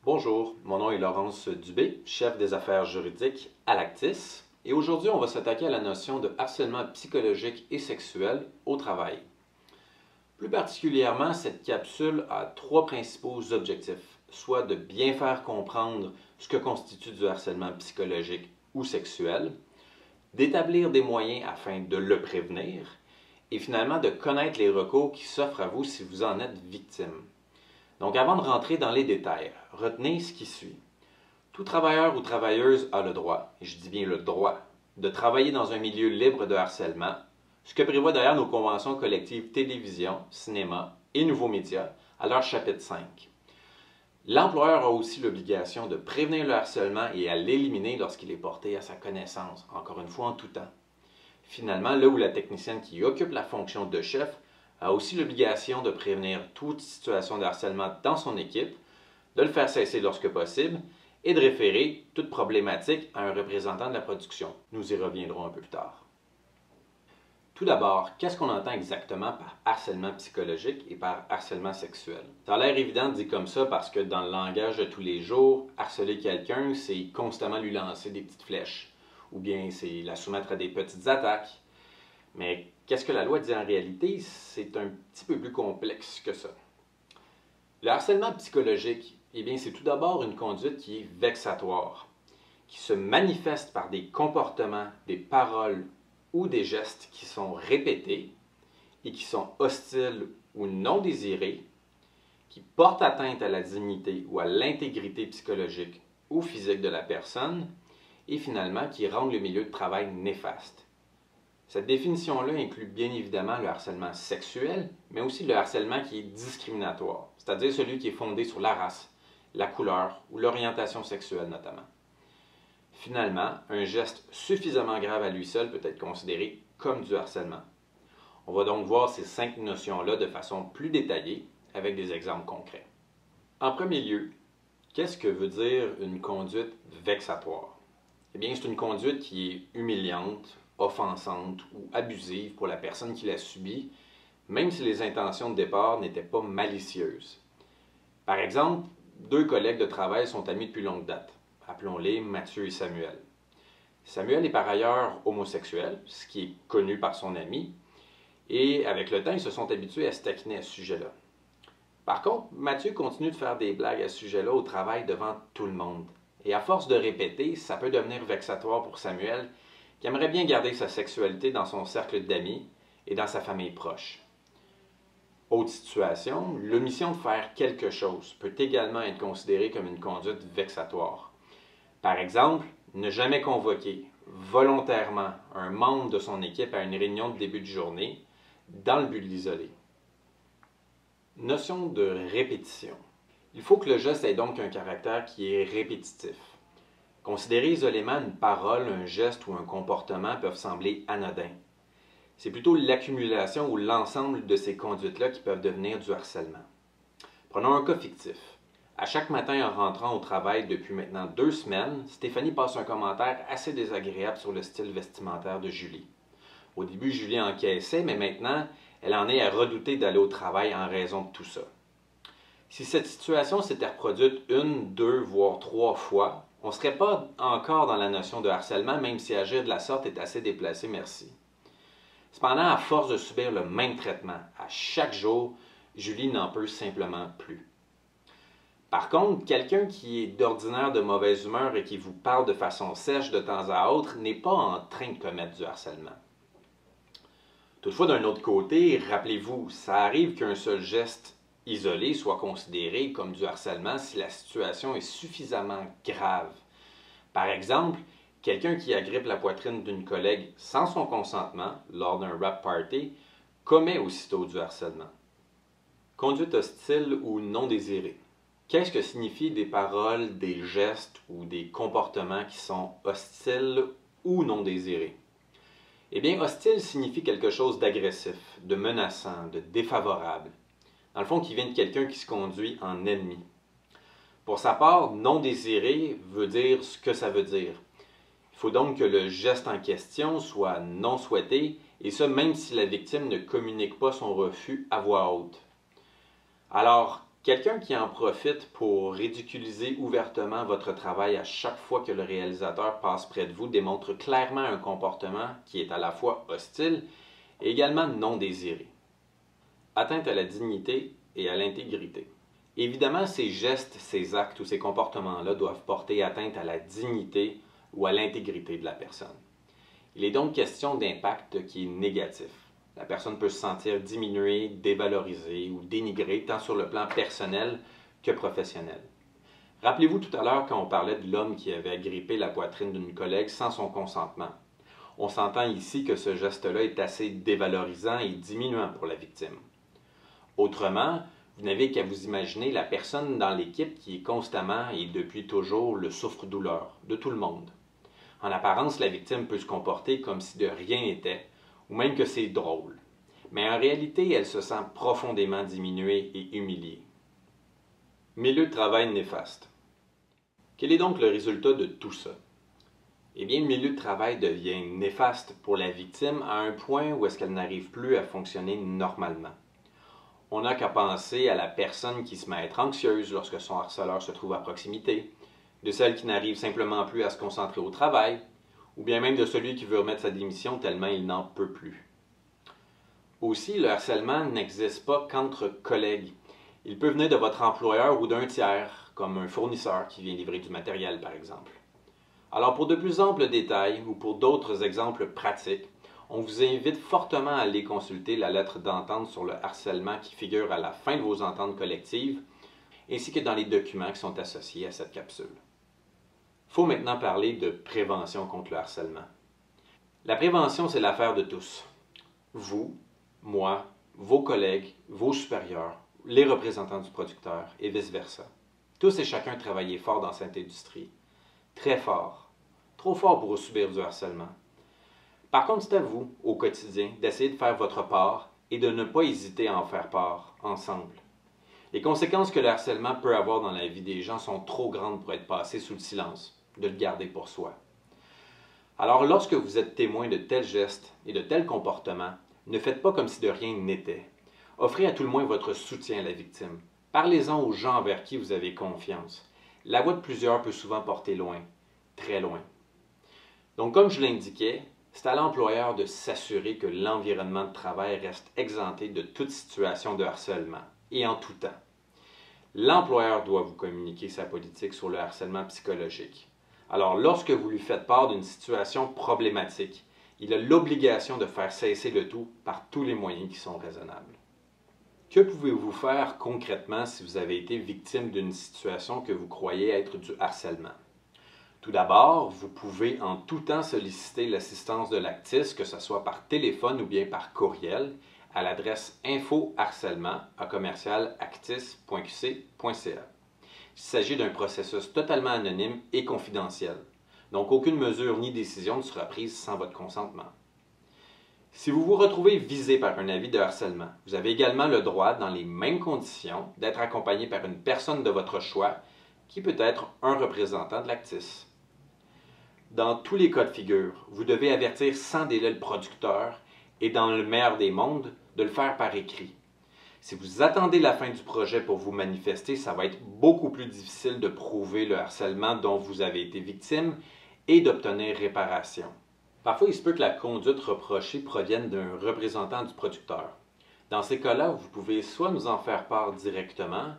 Bonjour, mon nom est Laurence Dubé, chef des affaires juridiques à l'Actis, et aujourd'hui on va s'attaquer à la notion de harcèlement psychologique et sexuel au travail. Plus particulièrement, cette capsule a trois principaux objectifs, soit de bien faire comprendre ce que constitue du harcèlement psychologique ou sexuel, d'établir des moyens afin de le prévenir, et finalement de connaître les recours qui s'offrent à vous si vous en êtes victime. Donc avant de rentrer dans les détails, retenez ce qui suit. Tout travailleur ou travailleuse a le droit, et je dis bien le droit, de travailler dans un milieu libre de harcèlement, ce que prévoient d'ailleurs nos conventions collectives télévision, cinéma et nouveaux médias à leur chapitre 5. L'employeur a aussi l'obligation de prévenir le harcèlement et à l'éliminer lorsqu'il est porté à sa connaissance, encore une fois en tout temps. Finalement, là où la technicienne qui occupe la fonction de chef a aussi l'obligation de prévenir toute situation de harcèlement dans son équipe, de le faire cesser lorsque possible et de référer toute problématique à un représentant de la production. Nous y reviendrons un peu plus tard. Tout d'abord, qu'est-ce qu'on entend exactement par harcèlement psychologique et par harcèlement sexuel? Ça a l'air évident dit comme ça parce que dans le langage de tous les jours, harceler quelqu'un, c'est constamment lui lancer des petites flèches ou bien c'est la soumettre à des petites attaques. Mais qu'est-ce que la loi dit en réalité? C'est un petit peu plus complexe que ça. Le harcèlement psychologique, eh bien, c'est tout d'abord une conduite qui est vexatoire, qui se manifeste par des comportements, des paroles ou des gestes qui sont répétés et qui sont hostiles ou non désirés, qui portent atteinte à la dignité ou à l'intégrité psychologique ou physique de la personne et finalement qui rendent le milieu de travail néfaste. Cette définition-là inclut bien évidemment le harcèlement sexuel, mais aussi le harcèlement qui est discriminatoire, c'est-à-dire celui qui est fondé sur la race, la couleur ou l'orientation sexuelle notamment. Finalement, un geste suffisamment grave à lui seul peut être considéré comme du harcèlement. On va donc voir ces 5 notions-là de façon plus détaillée avec des exemples concrets. En premier lieu, qu'est-ce que veut dire une conduite vexatoire? Eh bien, c'est une conduite qui est humiliante, offensante ou abusive pour la personne qui l'a subie, même si les intentions de départ n'étaient pas malicieuses. Par exemple, 2 collègues de travail sont amis depuis longue date. Appelons-les Mathieu et Samuel. Samuel est par ailleurs homosexuel, ce qui est connu par son ami, et avec le temps, ils se sont habitués à se taquiner à ce sujet-là. Par contre, Mathieu continue de faire des blagues à ce sujet-là au travail devant tout le monde. Et à force de répéter, ça peut devenir vexatoire pour Samuel, qui aimerait bien garder sa sexualité dans son cercle d'amis et dans sa famille proche. Autre situation, l'omission de faire quelque chose peut également être considérée comme une conduite vexatoire. Par exemple, ne jamais convoquer volontairement un membre de son équipe à une réunion de début de journée dans le but de l'isoler. Notion de répétition. Il faut que le geste ait donc un caractère qui est répétitif. Considérer isolément une parole, un geste ou un comportement peuvent sembler anodins. C'est plutôt l'accumulation ou l'ensemble de ces conduites-là qui peuvent devenir du harcèlement. Prenons un cas fictif. À chaque matin en rentrant au travail depuis maintenant 2 semaines, Stéphanie passe un commentaire assez désagréable sur le style vestimentaire de Julie. Au début, Julie encaissait, mais maintenant, elle en est à redouter d'aller au travail en raison de tout ça. Si cette situation s'était reproduite 1, 2, voire 3 fois, on ne serait pas encore dans la notion de harcèlement, même si agir de la sorte est assez déplacé, merci. Cependant, à force de subir le même traitement à chaque jour, Julie n'en peut simplement plus. Par contre, quelqu'un qui est d'ordinaire de mauvaise humeur et qui vous parle de façon sèche de temps à autre n'est pas en train de commettre du harcèlement. Toutefois, d'un autre côté, rappelez-vous, ça arrive qu'un seul geste isolé soit considéré comme du harcèlement si la situation est suffisamment grave. Par exemple, quelqu'un qui agrippe la poitrine d'une collègue sans son consentement lors d'un rap party commet aussitôt du harcèlement. Conduite hostile ou non désirée. Qu'est-ce que signifient des paroles, des gestes ou des comportements qui sont hostiles ou non désirés? Eh bien, hostile signifie quelque chose d'agressif, de menaçant, de défavorable. Dans le fond, qui vient de quelqu'un qui se conduit en ennemi. Pour sa part, non désiré veut dire ce que ça veut dire. Il faut donc que le geste en question soit non souhaité, et ce même si la victime ne communique pas son refus à voix haute. Alors, Quelqu'un qui en profite pour ridiculiser ouvertement votre travail à chaque fois que le réalisateur passe près de vous démontre clairement un comportement qui est à la fois hostile et également non désiré. Atteinte à la dignité et à l'intégrité. Évidemment, ces gestes, ces actes ou ces comportements-là doivent porter atteinte à la dignité ou à l'intégrité de la personne. Il est donc question d'impact qui est négatif. La personne peut se sentir diminuée, dévalorisée ou dénigrée tant sur le plan personnel que professionnel. Rappelez-vous tout à l'heure quand on parlait de l'homme qui avait agrippé la poitrine d'une collègue sans son consentement. On s'entend ici que ce geste-là est assez dévalorisant et diminuant pour la victime. Autrement, vous n'avez qu'à vous imaginer la personne dans l'équipe qui est constamment et depuis toujours le souffre-douleur de tout le monde. En apparence, la victime peut se comporter comme si de rien n'était, ou même que c'est drôle. Mais en réalité, elle se sent profondément diminuée et humiliée. Milieu de travail néfaste. Quel est donc le résultat de tout ça? Eh bien, le milieu de travail devient néfaste pour la victime à un point où est-ce qu'elle n'arrive plus à fonctionner normalement. On n'a qu'à penser à la personne qui se met à être anxieuse lorsque son harceleur se trouve à proximité, de celle qui n'arrive simplement plus à se concentrer au travail, ou bien même de celui qui veut remettre sa démission tellement il n'en peut plus. Aussi, le harcèlement n'existe pas qu'entre collègues. Il peut venir de votre employeur ou d'un tiers, comme un fournisseur qui vient livrer du matériel par exemple. Alors pour de plus amples détails ou pour d'autres exemples pratiques, on vous invite fortement à aller consulter la lettre d'entente sur le harcèlement qui figure à la fin de vos ententes collectives, ainsi que dans les documents qui sont associés à cette capsule. Il faut maintenant parler de prévention contre le harcèlement. La prévention, c'est l'affaire de tous. Vous, moi, vos collègues, vos supérieurs, les représentants du producteur et vice-versa. Tous et chacun travaillez fort dans cette industrie. Très fort. Trop fort pour subir du harcèlement. Par contre, c'est à vous, au quotidien, d'essayer de faire votre part et de ne pas hésiter à en faire part, ensemble. Les conséquences que le harcèlement peut avoir dans la vie des gens sont trop grandes pour être passées sous le silence, de le garder pour soi. Alors, lorsque vous êtes témoin de tels gestes et de tels comportements, ne faites pas comme si de rien n'était. Offrez à tout le moins votre soutien à la victime. Parlez-en aux gens envers qui vous avez confiance. La voix de plusieurs peut souvent porter loin, très loin. Donc, comme je l'indiquais, c'est à l'employeur de s'assurer que l'environnement de travail reste exempté de toute situation de harcèlement, et en tout temps. L'employeur doit vous communiquer sa politique sur le harcèlement psychologique. Alors, lorsque vous lui faites part d'une situation problématique, il a l'obligation de faire cesser le tout par tous les moyens qui sont raisonnables. Que pouvez-vous faire concrètement si vous avez été victime d'une situation que vous croyez être du harcèlement? Tout d'abord, vous pouvez en tout temps solliciter l'assistance de l'Actis, que ce soit par téléphone ou bien par courriel, à l'adresse info@actis.qc.ca. Il s'agit d'un processus totalement anonyme et confidentiel, donc aucune mesure ni décision ne sera prise sans votre consentement. Si vous vous retrouvez visé par un avis de harcèlement, vous avez également le droit, dans les mêmes conditions, d'être accompagné par une personne de votre choix, qui peut être un représentant de l'Actis. Dans tous les cas de figure, vous devez avertir sans délai le producteur et, dans le meilleur des mondes, de le faire par écrit. Si vous attendez la fin du projet pour vous manifester, ça va être beaucoup plus difficile de prouver le harcèlement dont vous avez été victime et d'obtenir réparation. Parfois, il se peut que la conduite reprochée provienne d'un représentant du producteur. Dans ces cas-là, vous pouvez soit nous en faire part directement,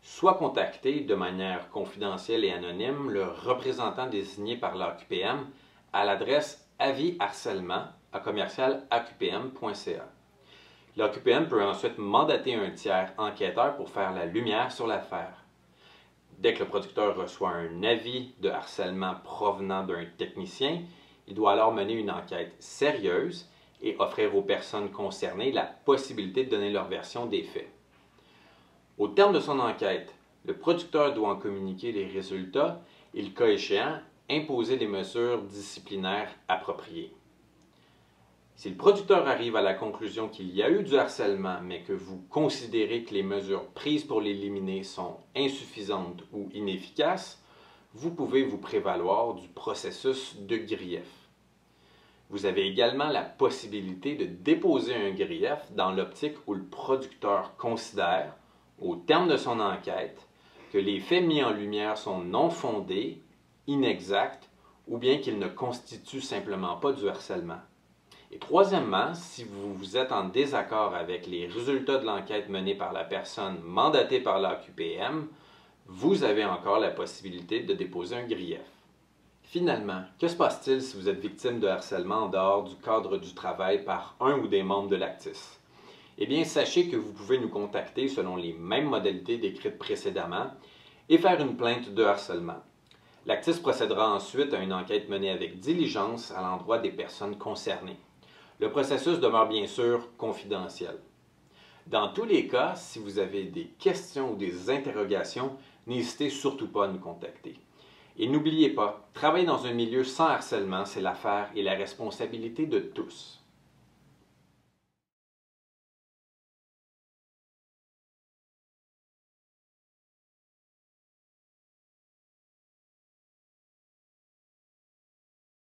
soit contacter de manière confidentielle et anonyme le représentant désigné par l'AQPM à l'adresse avisharcèlement@aqpm.ca. L'AQPM peut ensuite mandater un tiers enquêteur pour faire la lumière sur l'affaire. Dès que le producteur reçoit un avis de harcèlement provenant d'un technicien, il doit alors mener une enquête sérieuse et offrir aux personnes concernées la possibilité de donner leur version des faits. Au terme de son enquête, le producteur doit en communiquer les résultats et, le cas échéant, imposer des mesures disciplinaires appropriées. Si le producteur arrive à la conclusion qu'il y a eu du harcèlement, mais que vous considérez que les mesures prises pour l'éliminer sont insuffisantes ou inefficaces, vous pouvez vous prévaloir du processus de grief. Vous avez également la possibilité de déposer un grief dans l'optique où le producteur considère, au terme de son enquête, que les faits mis en lumière sont non fondés, inexacts ou bien qu'ils ne constituent simplement pas du harcèlement. Et troisièmement, si vous êtes en désaccord avec les résultats de l'enquête menée par la personne mandatée par l'AQPM, vous avez encore la possibilité de déposer un grief. Finalement, que se passe-t-il si vous êtes victime de harcèlement en dehors du cadre du travail par un ou des membres de l'Actis? Eh bien, sachez que vous pouvez nous contacter selon les mêmes modalités décrites précédemment et faire une plainte de harcèlement. L'Actis procédera ensuite à une enquête menée avec diligence à l'endroit des personnes concernées. Le processus demeure bien sûr confidentiel. Dans tous les cas, si vous avez des questions ou des interrogations, n'hésitez surtout pas à nous contacter. Et n'oubliez pas, travailler dans un milieu sans harcèlement, c'est l'affaire et la responsabilité de tous.